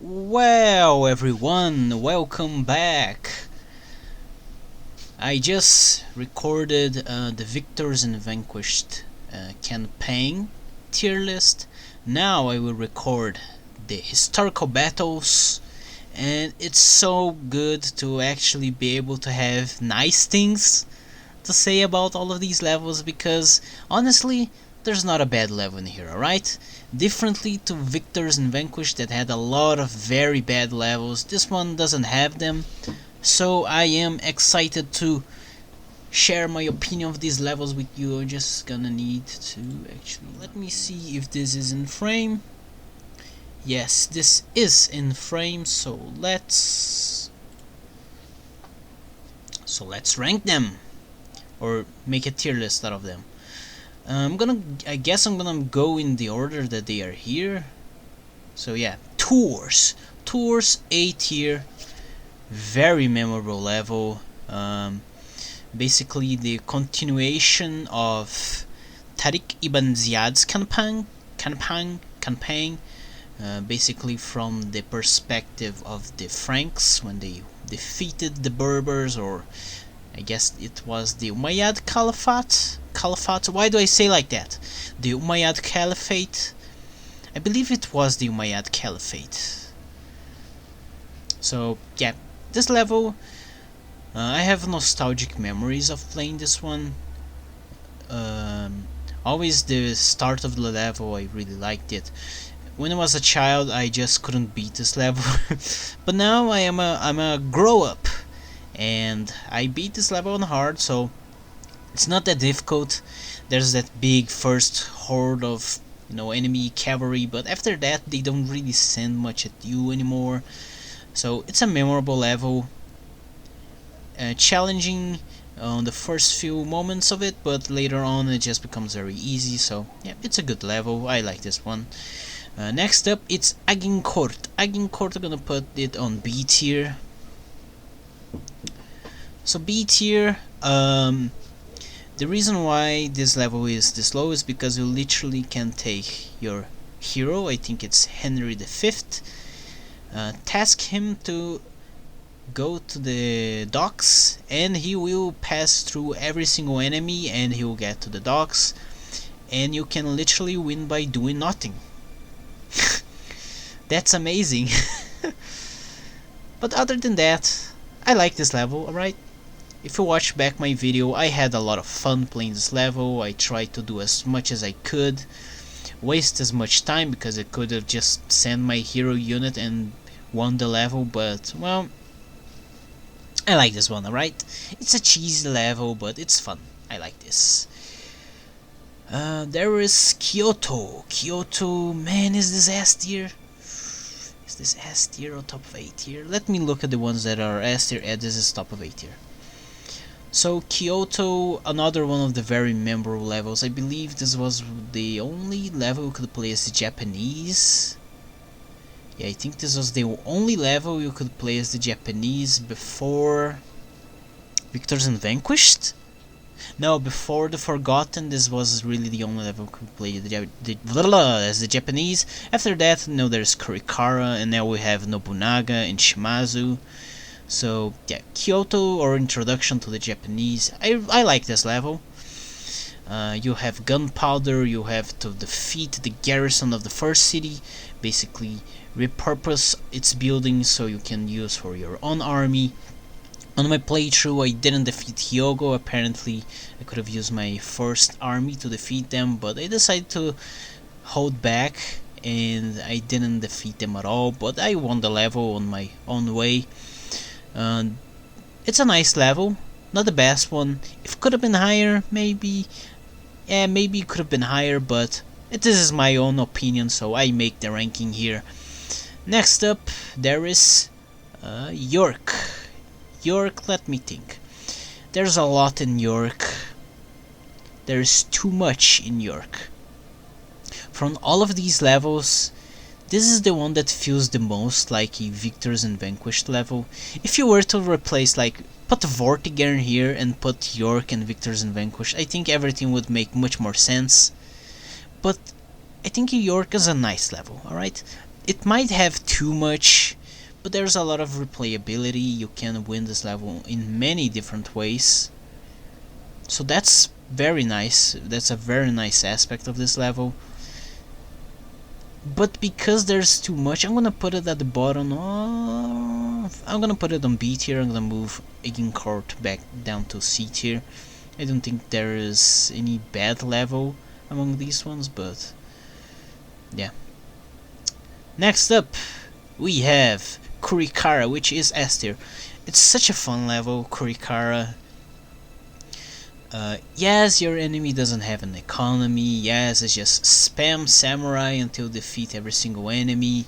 Well, everyone, welcome back. I just recorded the Victors and Vanquished campaign tier list. Now I will record the historical battles, and it's so good to actually be able to have nice things to say about all of these levels, because honestly there's not a bad level in here, alright? Differently to Victors and Vanquished that had a lot of very bad levels, this one doesn't have them. So I am excited to share my opinion of these levels with you. I'm just gonna need to actually let me see if this is in frame. Yes, this is in frame, so let's rank them or make a tier list out of them. I guess I'm gonna go in the order that they are here. So yeah, Tours A tier, very memorable level. Basically the continuation of Tariq ibn Ziyad's campaign, basically from the perspective of the Franks when they defeated the Berbers, or I guess it was the Umayyad Caliphate. Why do I say like that? The Umayyad Caliphate. I believe it was the Umayyad Caliphate. So yeah, this level, I have nostalgic memories of playing this one. Always the start of the level, I really liked it. When I was a child, I just couldn't beat this level, but now I'm a grow up, and I beat this level on hard, so it's not that difficult. There's that big first horde of enemy cavalry, but after that they don't really send much at you anymore. So it's a memorable level, challenging on the first few moments of it, but later on it just becomes very easy. So yeah, it's a good level. I like this one. Next up, it's Agincourt. I'm gonna put it on B tier. So B tier, the reason why this level is this low is because you literally can take your hero, I think it's Henry V, task him to go to the docks, and he will pass through every single enemy and he will get to the docks, and you can literally win by doing nothing. That's amazing. But other than that, I like this level, alright? If you watch back my video, I had a lot of fun playing this level. I tried to do as much as I could, waste as much time, because I could have just sent my hero unit and won the level, but well, I like this one, alright? It's a cheesy level, but it's fun. I like this. There is Kyoto. Man, is this S tier? Is this S tier or top of A tier? Let me look at the ones that are S tier. This is top of A tier. So Kyoto, another one of the very memorable levels. I believe this was the only level you could play as the Japanese. Yeah, I think this was the only level you could play as the Japanese before Victors and Vanquished. No, before the Forgotten, this was really the only level you could play as the Japanese. After that, there's Kurikara, and now we have Nobunaga and Shimazu. So yeah, Kyoto, or Introduction to the Japanese. I like this level. You have gunpowder, you have to defeat the garrison of the first city, basically repurpose its buildings so you can use for your own army. On my playthrough, I didn't defeat Hyogo. Apparently I could have used my first army to defeat them, but I decided to hold back and I didn't defeat them at all, but I won the level on my own way. It's a nice level, not the best one. If it could have been higher, maybe. Yeah, maybe it could have been higher, but this is my own opinion, so I make the ranking here. Next up, there is York. Let me think. There's a lot in York. There's too much in York. From all of these levels, this is the one that feels the most like a Victors and Vanquished level. If you were to replace, put Vortigern here and put York and Victors and Vanquished, I think everything would make much more sense. But I think York is a nice level, alright? it might have too much, but there's a lot of replayability. You can win this level in many different ways, so that's very nice. That's a very nice aspect of this level. But because there's too much, I'm gonna put it at the bottom of... I'm gonna put it on B tier. I'm gonna move Agincourt back down to C tier. I don't think there is any bad level among these ones, but yeah. Next up, we have Kurikara, which is S tier. It's such a fun level, Kurikara. Yes, your enemy doesn't have an economy. Yes, it's just spam samurai until defeat every single enemy.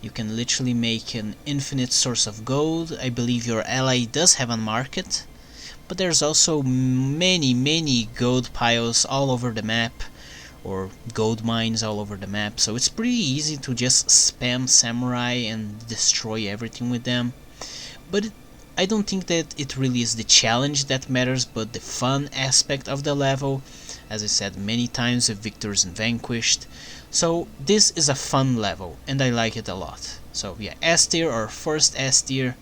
You can literally make an infinite source of gold. I believe your ally does have a market, but there's also many gold piles all over the map, or gold mines all over the map, so it's pretty easy to just spam samurai and destroy everything with them. But I don't think that it really is the challenge that matters, but the fun aspect of the level, as I said many times with Victors and Vanquished. So this is a fun level, and I like it a lot. So yeah, S tier or first S tier.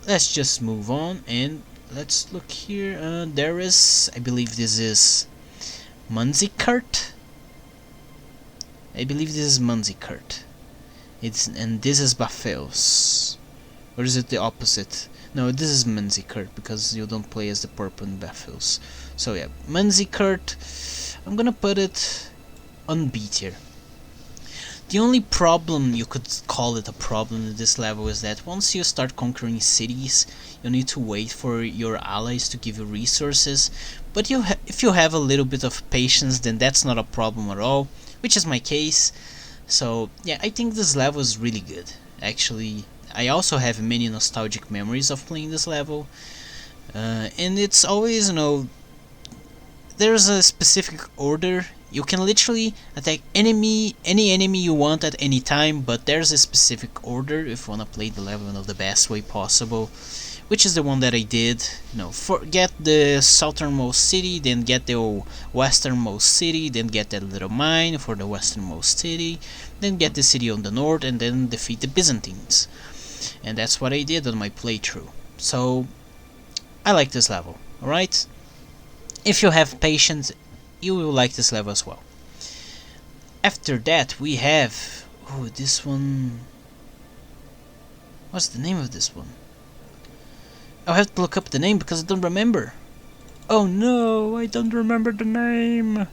Let's just move on, and let's look here. There is, I believe this is Manzikert. I believe this is Manzikert. And this is Bafeus. Or is it the opposite? No, this is Manzikert, because you don't play as the purple in Bafeus. So yeah, Manzikert, I'm gonna put it on B tier. The only problem, you could call it a problem in this level, is that once you start conquering cities, you need to wait for your allies to give you resources. But if you have a little bit of patience, then that's not a problem at all, which is my case. So yeah, I think this level is really good. Actually, I also have many nostalgic memories of playing this level, and it's always, you know, there's a specific order. You can literally attack any enemy you want at any time, but there's a specific order if you want to play the level in the best way possible, which is the one that I did. You know, get the southernmost city, then get the westernmost city, then get that little mine for the westernmost city, then get the city on the north, and then defeat the Byzantines. And that's what I did on my playthrough. So I like this level, alright? If you have patience, you will like this level as well. After that we have... oh, this one... what's the name of this one? I'll have to look up the name because I don't remember. Oh no, I don't remember the name.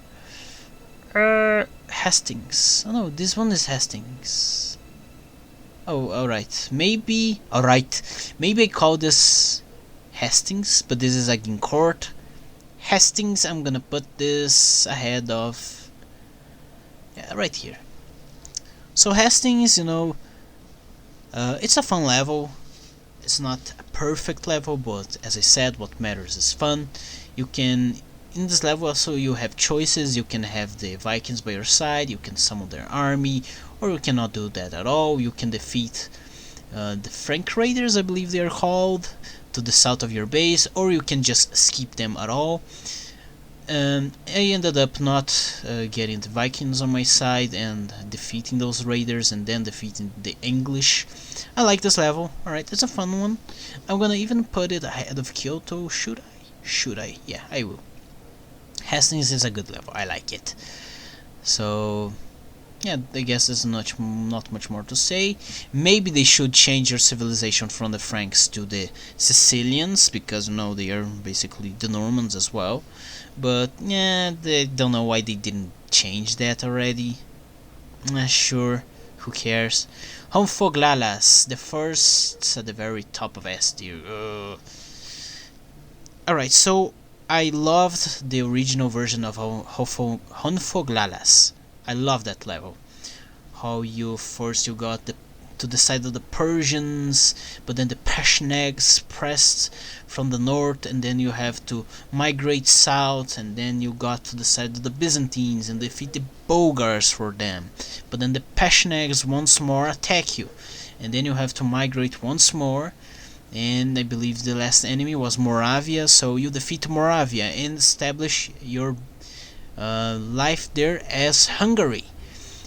Hastings. Oh no, this one is Hastings. Oh, alright. Maybe... alright. Maybe I call this Hastings, but this is Agincourt. Hastings, I'm gonna put this ahead of... yeah, right here. So Hastings, you know, it's a fun level. It's not a perfect level, but as I said, what matters is fun. You can... in this level also you have choices. You can have the Vikings by your side, you can summon their army, or you cannot do that at all. You can defeat the Frank Raiders, I believe they are called, to the south of your base, or you can just skip them at all. I ended up not getting the Vikings on my side and defeating those raiders and then defeating the English. I like this level, alright, it's a fun one. I'm gonna even put it ahead of Kyoto. Should I? Should I? Yeah, I will. Hastings is a good level, I like it. So yeah, I guess there's not much more to say. Maybe they should change your civilization from the Franks to the Sicilians, because you know they are basically the Normans as well. But yeah, they don't know why they didn't change that already. Sure, who cares? Honfoglalas, the first at the very top of S tier. Alright, so I loved the original version of Honfoglalas. I love that level. How you got to the side of the Persians, but then the Pechenegs pressed from the north, and then you have to migrate south, and then you got to the side of the Byzantines and defeat the Bulgars for them. But then the Pechenegs once more attack you, and then you have to migrate once more, and I believe the last enemy was Moravia, so you defeat Moravia and establish your life there as Hungary.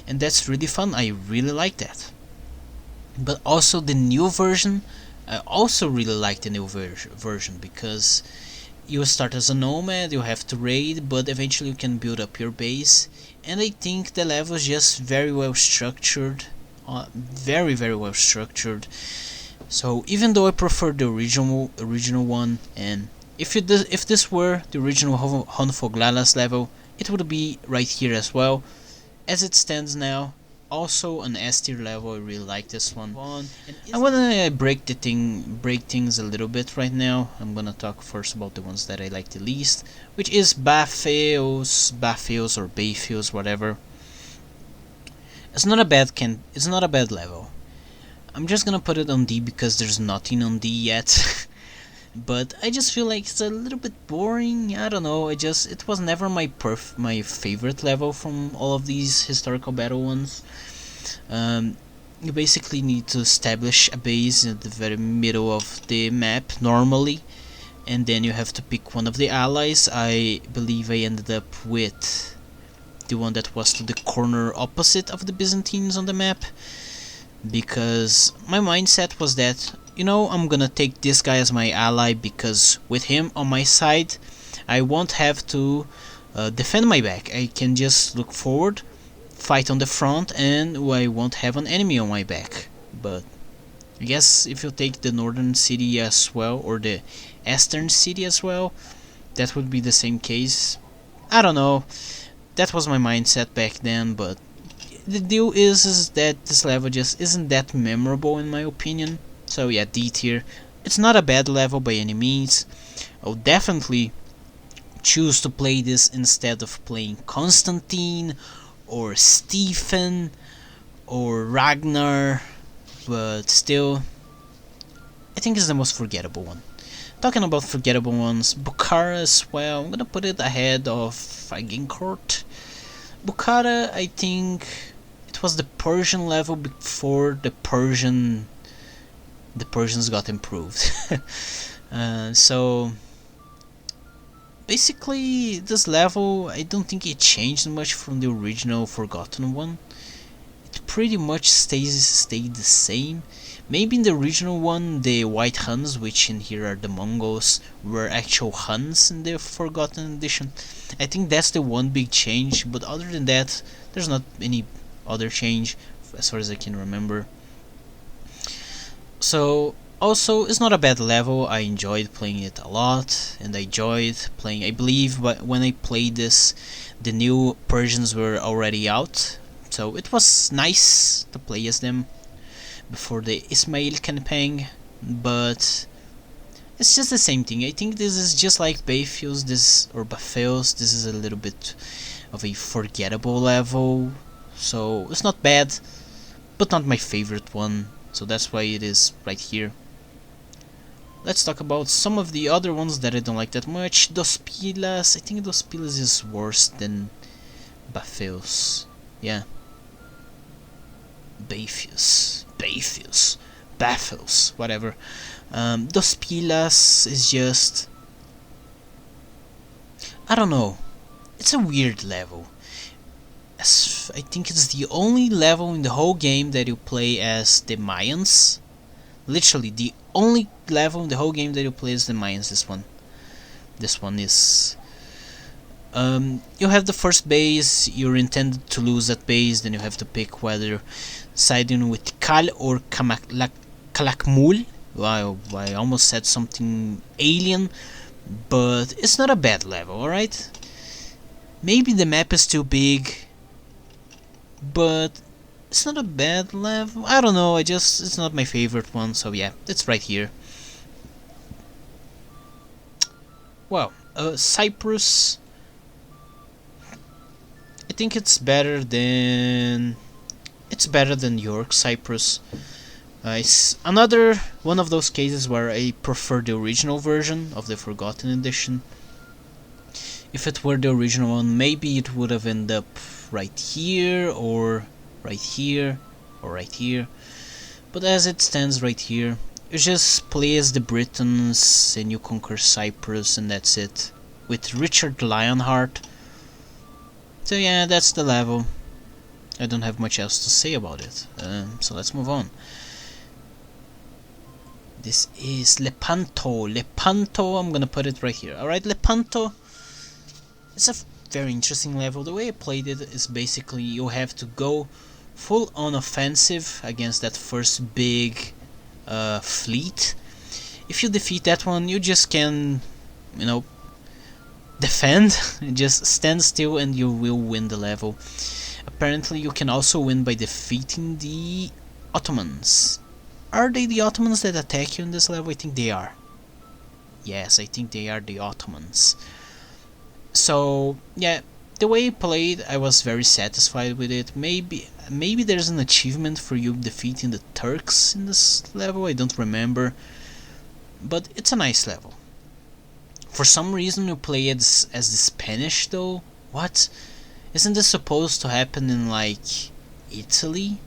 and that's really fun. I really like that. But also the new version, I also really like the new version, because you start as a nomad, you have to raid, but eventually you can build up your base, and I think the level is just very well structured, very well structured. So even though I prefer the original one, and if this were the original Honfoglalas level, it would be right here as well. As it stands now, also an S tier level. I really like this one. I wanna break things a little bit right now. I'm gonna talk first about the ones that I like the least, which is Bafeos or Bayfios, whatever. It's not a bad level. I'm just gonna put it on D because there's nothing on D yet. But I just feel like it's a little bit boring. I don't know. It was never my favorite level from all of these historical battle ones. You basically need to establish a base at the very middle of the map normally, and then you have to pick one of the allies. I believe I ended up with the one that was to the corner opposite of the Byzantines on the map, because my mindset was that, you know, I'm gonna take this guy as my ally, because with him on my side I won't have to defend my back. I can just look forward, fight on the front, and I won't have an enemy on my back. But I guess if you take the northern city as well, or the eastern city as well, that would be the same case. I don't know, that was my mindset back then, but the deal is that this level just isn't that memorable in my opinion. So yeah, D tier. It's not a bad level by any means. I'll definitely choose to play this instead of playing Constantine or Stephen or Ragnar, but still, I think it's the most forgettable one. Talking about forgettable ones, Bukhara as well, I'm gonna put it ahead of Agincourt. Bukhara, I think it was the Persian level before the Persians got improved. So basically this level, I don't think it changed much from the original Forgotten one. It pretty much stayed the same. Maybe in the original one the White Huns, which in here are the Mongols, were actual Huns in the Forgotten edition. I think that's the one big change, but other than that there's not any other change as far as I can remember. So also, it's not a bad level. I enjoyed playing it a lot, and I enjoyed playing, I believe when I played this, the new Persians were already out, so it was nice to play as them before the Ismail campaign. But it's just the same thing. I think this is just like Bayfios, Bafeos. This is a little bit of a forgettable level, so it's not bad, but not my favorite one. So that's why it is right here. Let's talk about some of the other ones that I don't like that much. Dos Pilas. I think Dos Pilas is worse than Bafeos. Yeah. Bayfios, Bafeos, whatever. Dos Pilas is just, I don't know. It's a weird level. I think it's the only level in the whole game that you play as the Mayans. Literally, the only level in the whole game that you play as the Mayans. This one is. You have the first base. You're intended to lose that base. Then you have to pick whether siding with Kal or Kalakmul. Wow, I almost said something alien, but it's not a bad level. All right. Maybe the map is too big, but it's not a bad level. I don't know, it's not my favorite one, so yeah, it's right here. Well, Cyprus, I think it's better than York Cyprus. It's another one of those cases where I prefer the original version of the Forgotten edition. If it were the original one, maybe it would have ended up right here, or right here, or right here. But as it stands right here, you just play as the Britons and you conquer Cyprus, and that's it. With Richard Lionheart. So yeah, that's the level. I don't have much else to say about it. So let's move on. This is Lepanto. Lepanto, I'm gonna put it right here. Alright, Lepanto. It's a very interesting level. The way I played it is basically you have to go full on offensive against that first big fleet. If you defeat that one, you just can, you know, defend, just stand still and you will win the level. Apparently you can also win by defeating the Ottomans. Are they the Ottomans that attack you in this level? I think they are. Yes, I think they are the Ottomans. So yeah, the way I played, I was very satisfied with it. Maybe there's an achievement for you defeating the Turks in this level, I don't remember. But it's a nice level. For some reason you play as the Spanish though. What? Isn't this supposed to happen in like Italy?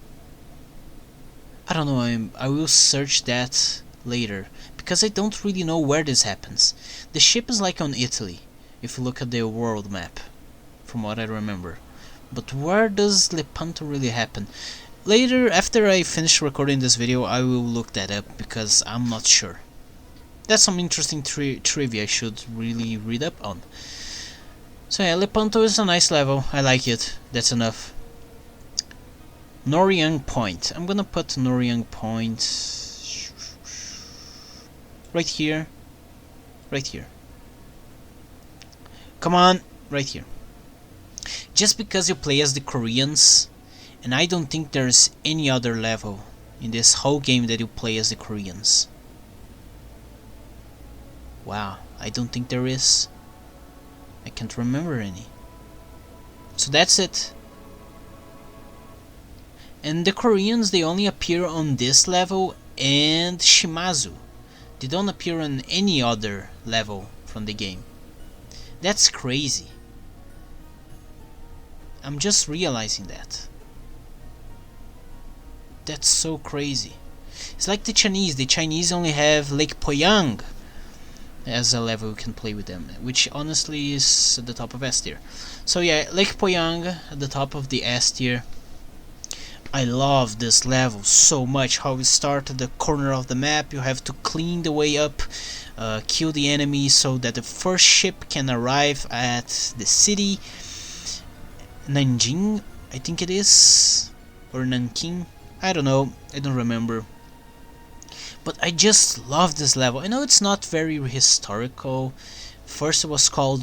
I don't know, I will search that later, because I don't really know where this happens. The ship is like on Italy, if you look at the world map, from what I remember. But where does Lepanto really happen? Later, after I finish recording this video, I will look that up, because I'm not sure. That's some interesting trivia I should really read up on. So yeah, Lepanto is a nice level, I like it, that's enough. Noryang Point. I'm gonna put Noryang Point right here. Right here. Come on, right here. Just because you play as the Koreans, and I don't think there's any other level in this whole game that you play as the Koreans. Wow, I don't think there is. I can't remember any. So that's it. And the Koreans, they only appear on this level and Shimazu. They don't appear on any other level from the game. That's crazy. I'm just realizing that. That's so crazy. It's like the Chinese. The Chinese only have Lake Poyang as a level you can play with them, which honestly is at the top of S tier. So yeah, Lake Poyang at the top of the S tier. I love this level so much, how we start at the corner of the map, you have to clean the way up, kill the enemy so that the first ship can arrive at the city. Nanjing, I think it is, or Nanking, I don't know, I don't remember. But I just love this level. I know it's not very historical. First it was called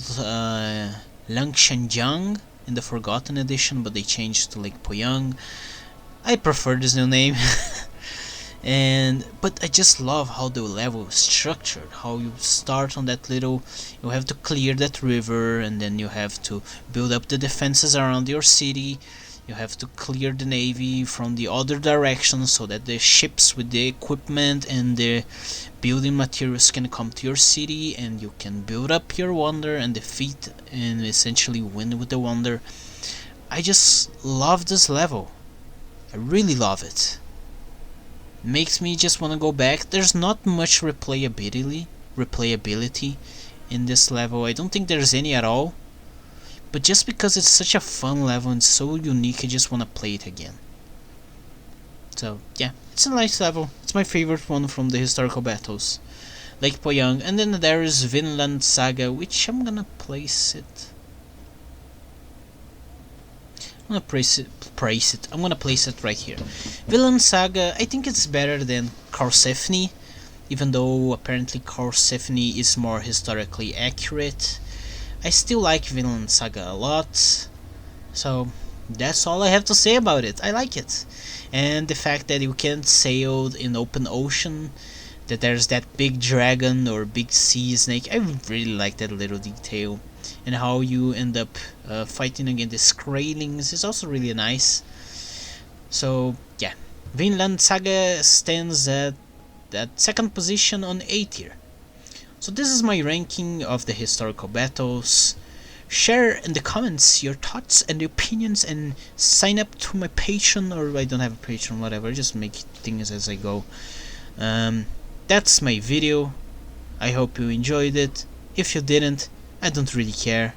Langshanjiang in the Forgotten Edition, but they changed to Lake Poyang. I prefer this new name. But I just love how the level is structured, how you start on that little, you have to clear that river, and then you have to build up the defenses around your city. You have to clear the navy from the other direction so that the ships with the equipment and the building materials can come to your city, and you can build up your wonder and defeat and essentially win with the wonder. I just love this level. I really love it. Makes me just want to go back. There's not much replayability in this level. I don't think there's any at all. But just because it's such a fun level and so unique, I just want to play it again. So yeah, it's a nice level. It's my favorite one from the historical battles. Lake Poyang, and then there is Vinland Saga, which I'm gonna place it. I'm gonna place it right here. Vinland Saga, I think it's better than Karlsefni, even though apparently Karlsefni is more historically accurate. I still like Vinland Saga a lot, so that's all I have to say about it. I like it. And the fact that you can sail in open ocean, that there's that big dragon or big sea snake, I really like that little detail. And how you end up fighting against the Skraelings is also really nice. So yeah, Vinland Saga stands at that second position on A tier. So this is my ranking of the historical battles. Share in the comments your thoughts and opinions, and sign up to my Patreon, or I don't have a Patreon, whatever, just make things as I go. That's my video. I hope you enjoyed it. If you didn't, I don't really care.